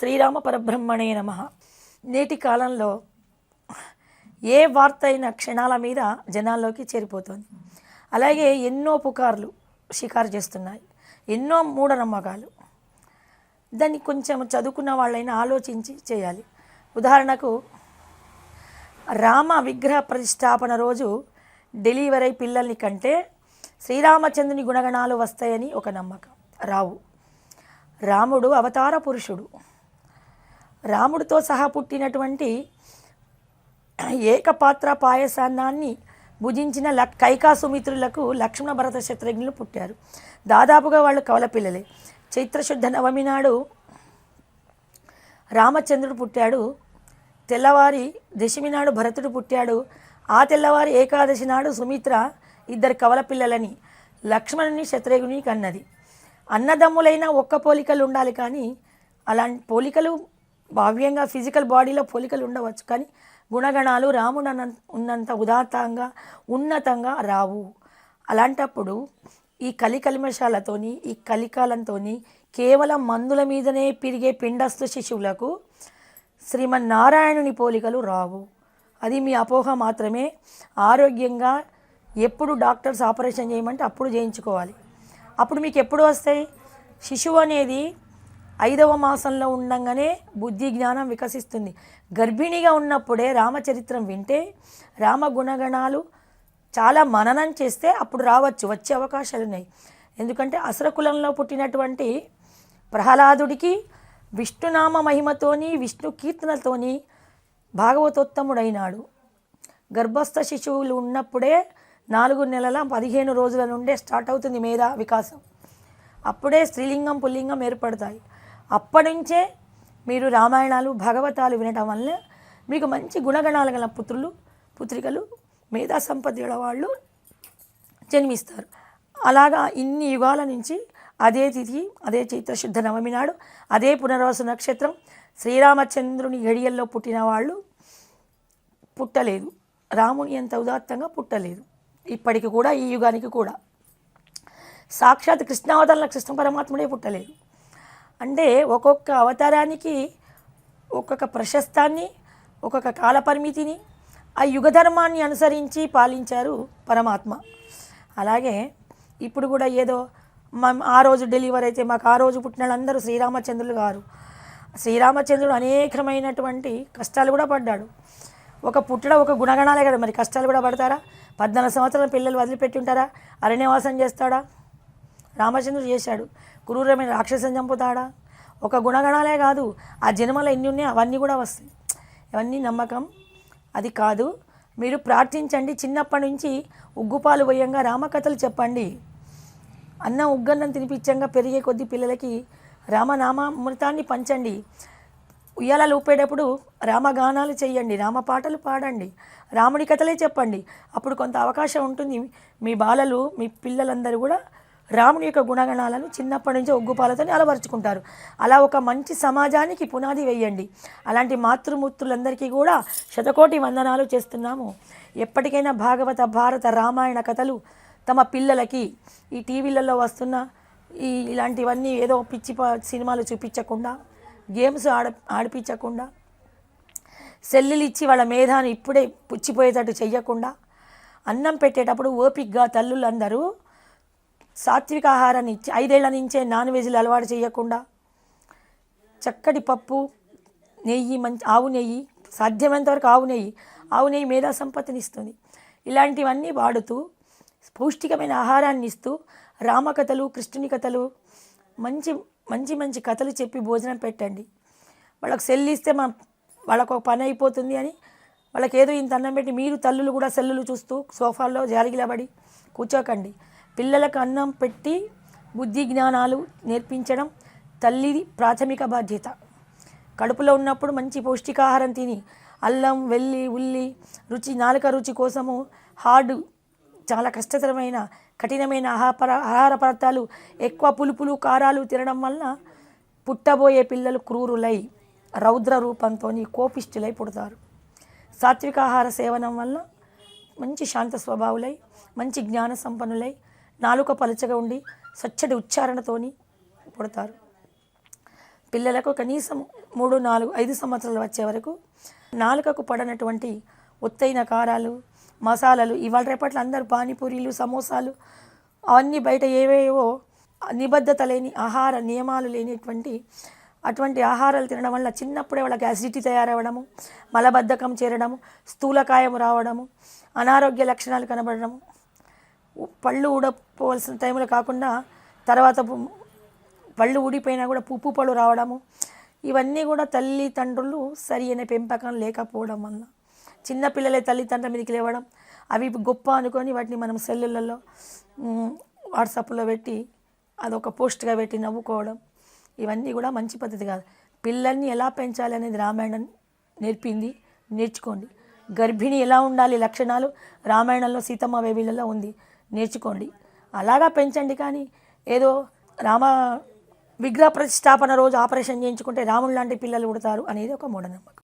శ్రీరామ పరబ్రహ్మణే నమః. నేటి కాలంలో ఏ వార్త అయినా క్షణాల మీద జనాల్లోకి చేరిపోతుంది. అలాగే ఎన్నో పుకార్లు షికారు చేస్తున్నాయి, ఎన్నో మూఢనమ్మకాలు. దాన్ని కొంచెం చదువుకున్న వాళ్ళైనా ఆలోచించి చేయాలి. ఉదాహరణకు రామ విగ్రహ ప్రతిష్టాపన రోజు డెలివరీ పిల్లల్ని కంటే శ్రీరామచంద్రుని గుణగణాలు వస్తాయని ఒక నమ్మకం. రావు. రాముడు అవతార పురుషుడు. రాముడితో సహా పుట్టినటువంటి ఏకపాత్ర పాయసాన్నాన్ని భుజించిన కైకాసుమిత్రులకు లక్ష్మణ భరత శత్రుఘ్నులు పుట్టారు. దాదాపుగా వాళ్ళు కవల పిల్లలే. చైత్రశుద్ధ నవమి నాడు రామచంద్రుడు పుట్టాడు. తెల్లవారి దశమి నాడు భరతుడు పుట్టాడు. ఆ తెల్లవారి ఏకాదశి నాడు సుమిత్ర ఇద్దరు కవల పిల్లలని లక్ష్మణుని శత్రుఘ్నుని కన్నది. అన్నదమ్ములైన ఒక్క పోలికలు ఉండాలి, కానీ అలాంటి పోలికలు భావ్యంగా ఫిజికల్ బాడీలో పోలికలు ఉండవచ్చు, కానీ గుణగణాలు రాముడు ఉన్నంత ఉదాత్తంగా ఉన్నతంగా రావు. అలాంటప్పుడు ఈ కలికల్మషాలతోని ఈ కలికాలంతో కేవలం మందుల మీదనే పెరిగే పిండస్తు శిశువులకు శ్రీమన్నారాయణుని పోలికలు రావు. అది మీ అపోహ మాత్రమే. ఆరోగ్యంగా ఎప్పుడు డాక్టర్స్ ఆపరేషన్ చేయమంటే అప్పుడు చేయించుకోవాలి. అప్పుడు మీకు ఎప్పుడు వస్తాయి? శిశువు అనేది 5వ మాసంలో ఉండగానే బుద్ధి జ్ఞానం వికసిస్తుంది. గర్భిణిగా ఉన్నప్పుడే రామచరిత్రం వింటే, రామ గుణగణాలు చాలా మననం చేస్తే అప్పుడు రావచ్చు, వచ్చే అవకాశాలు ఉన్నాయి. ఎందుకంటే అసురకులంలో పుట్టినటువంటి ప్రహ్లాదుడికి విష్ణునామ మహిమతోని విష్ణు కీర్తనతోని భాగవతోత్తముడైనాడు. గర్భస్థ శిశువులు ఉన్నప్పుడే 4 నెలల 15 రోజుల నుండే స్టార్ట్ అవుతుంది మేధా వికాసం. అప్పుడే స్త్రీలింగం పుల్లింగం ఏర్పడతాయి. అప్పటి నుంచే మీరు రామాయణాలు భాగవతాలు వినటం వల్ల మీకు మంచి గుణగణాలు గల పుత్రులు పుత్రికలు మేధా సంపత్తుల వాళ్ళు జన్మిస్తారు. అలాగా ఇన్ని యుగాల నుంచి అదే తిథి, అదే చైత్రశుద్ధ నవమి నాడు, అదే పునర్వసు నక్షత్రం శ్రీరామచంద్రుని గడియల్లో పుట్టిన వాళ్ళు పుట్టలేదు. రాముని ఎంత ఉదాత్తంగా పుట్టలేదు. ఇప్పటికి కూడా ఈ యుగానికి కూడా సాక్షాత్ కృష్ణావతారంలో కృష్ణ పరమాత్ముడే పుట్టలేదు. అంటే ఒక్కొక్క అవతారానికి ఒక్కొక్క ప్రశస్తాన్ని, ఒక్కొక్క కాలపరిమితిని, ఆ యుగధర్మాన్ని అనుసరించి పాలించారు పరమాత్మ. అలాగే ఇప్పుడు కూడా ఏదో ఆ రోజు డెలివరీ అయితే మాకు ఆ రోజు పుట్టిన వాళ్ళందరూ శ్రీరామచంద్రులు గారు. శ్రీరామచంద్రుడు అనేకమైనటువంటి కష్టాలు కూడా పడ్డాడు. ఒక పుట్టడం ఒక గుణగణాలే కదా, మరి కష్టాలు కూడా పడతారా? 14 సంవత్సరాల పిల్లలు వదిలిపెట్టి ఉంటారా? అరణ్యవాసం చేస్తాడా? రామచంద్రుడు చేశాడు. క్రూరమైన రాక్షసం చంపుతాడా? ఒక గుణగణాలే కాదు, ఆ జన్మలో ఎన్ని ఉన్నాయి అవన్నీ కూడా వస్తాయి. ఇవన్నీ నమ్మకం అది కాదు. మీరు ప్రార్థించండి. చిన్నప్పటి నుంచి ఉగ్గుపాలు పోయంగా రామకథలు చెప్పండి. అన్నం ఉగ్గన్నం తినిపించంగా పెరిగే కొద్ది పిల్లలకి రామనామామృతాన్ని పంచండి. ఉయ్యాలలు ఊపేటప్పుడు రామగానాలు చేయండి, రామ పాటలు పాడండి, రాముడి కథలే చెప్పండి. అప్పుడు కొంత అవకాశం ఉంటుంది. మీ బాలలు మీ పిల్లలందరూ కూడా రాముని యొక్క గుణగణాలను చిన్నప్పటి నుంచి ఉగ్గుపాలతో అలవరుచుకుంటారు. అలా ఒక మంచి సమాజానికి పునాది వేయండి. అలాంటి మాతృమూర్తులందరికీ కూడా శతకోటి వందనాలు చేస్తున్నాము. ఎప్పటికైనా భాగవత భారత రామాయణ కథలు తమ పిల్లలకి ఈ టీవీలలో వస్తున్న ఇలాంటివన్నీ ఏదో పిచ్చి సినిమాలు చూపించకుండా, గేమ్స్ ఆడిపించకుండా, సెల్లులు ఇచ్చి వాళ్ళ మేధాన్ని ఇప్పుడే పుచ్చిపోయేటట్టు చెయ్యకుండా, అన్నం పెట్టేటప్పుడు ఓపికగా తల్లులందరూ సాత్విక ఆహారాన్ని ఇచ్చి 5 ఏళ్ల నుంచే నాన్ వెజ్లు అలవాటు చేయకుండా చక్కటి పప్పు, నెయ్యి, మంచి ఆవు నెయ్యి, సాధ్యమైనంత వరకు ఆవు నెయ్యి మేధా సంపత్తిని ఇస్తుంది. ఇలాంటివన్నీ వాడుతూ పౌష్టికమైన ఆహారాన్ని ఇస్తూ రామకథలు, కృష్ణుని కథలు, మంచి మంచి మంచి కథలు చెప్పి భోజనం పెట్టండి. వాళ్ళకి సెల్లు ఇస్తే వాళ్ళకు ఒక పని అయిపోతుంది అని వాళ్ళకి ఏదో ఇంత అన్నం పెట్టి మీరు తల్లులు కూడా సెల్లులు చూస్తూ సోఫాల్లో జారిగిలబడి కూర్చోకండి. పిల్లలకు అన్నం పెట్టి బుద్ధి జ్ఞానాలు నేర్పించడం తల్లిది ప్రాథమిక బాధ్యత. కడుపులో ఉన్నప్పుడు మంచి పౌష్టికాహారం తిని అల్లం, వెల్లి, ఉల్లి రుచి, నాలుక రుచి కోసము చాలా కష్టతరమైన కఠినమైన ఆహార పదార్థాలు, ఎక్కువ పులుపులు కారాలు తినడం వల్ల పుట్టబోయే పిల్లలు క్రూరులై రౌద్ర రూపంతో కోపిష్ఠులై పుడతారు. సాత్విక ఆహార సేవనం వల్ల మంచి శాంత స్వభావులై, మంచి జ్ఞాన సంపన్నులై, నాలుక పలచగా ఉండి స్వచ్ఛటి ఉచ్చారణతోని పుడతారు. పిల్లలకు కనీసం 3, 4, 5 సంవత్సరాలు వచ్చే వరకు నాలుకకు పడనటువంటి ఒత్తైన కారాలు, మసాలాలు, ఇవాళ రేపట్లో అందరూ పానీపూరీలు, సమోసాలు అవన్నీ బయట ఏవేవో నిబద్ధత లేని ఆహార నియమాలు లేనిటువంటి అటువంటి ఆహారాలు తినడం వల్ల చిన్నప్పుడే వాళ్ళకి యాసిడిటీ తయారవ్వడము, మలబద్ధకం చేరడము, స్థూలకాయం రావడము, అనారోగ్య లక్షణాలు కనబడడము, పళ్ళు ఊడపోవాల్సిన టైంలో కాకుండా తర్వాత పళ్ళు ఊడిపోయినా కూడా పుప్పు పళ్ళు రావడము, ఇవన్నీ కూడా తల్లిదండ్రులు సరి అయిన పెంపకం లేకపోవడం వల్ల చిన్నపిల్లలే తల్లిదండ్రుల మీదకి లేవడం, అవి గొప్ప అనుకొని వాటిని మనం సెల్లులలో వాట్సాప్లో పెట్టి అదొక పోస్ట్గా పెట్టి నవ్వుకోవడం, ఇవన్నీ కూడా మంచి పద్ధతి కాదు. పిల్లల్ని ఎలా పెంచాలి అనేది రామాయణం నేర్పింది, నేర్చుకోండి. గర్భిణి ఎలా ఉండాలి లక్షణాలు రామాయణంలో సీతమ్మ వేబిలలో ఉంది, నేర్చుకోండి. అలాగా పెంచండి. కానీ ఏదో రామ విగ్రహ ప్రతిష్టాపన రోజు ఆపరేషన్ చేయించుకుంటే రాముడు లాంటి పిల్లలు పుడతారు అనేది ఒక మూఢనమ్మకం.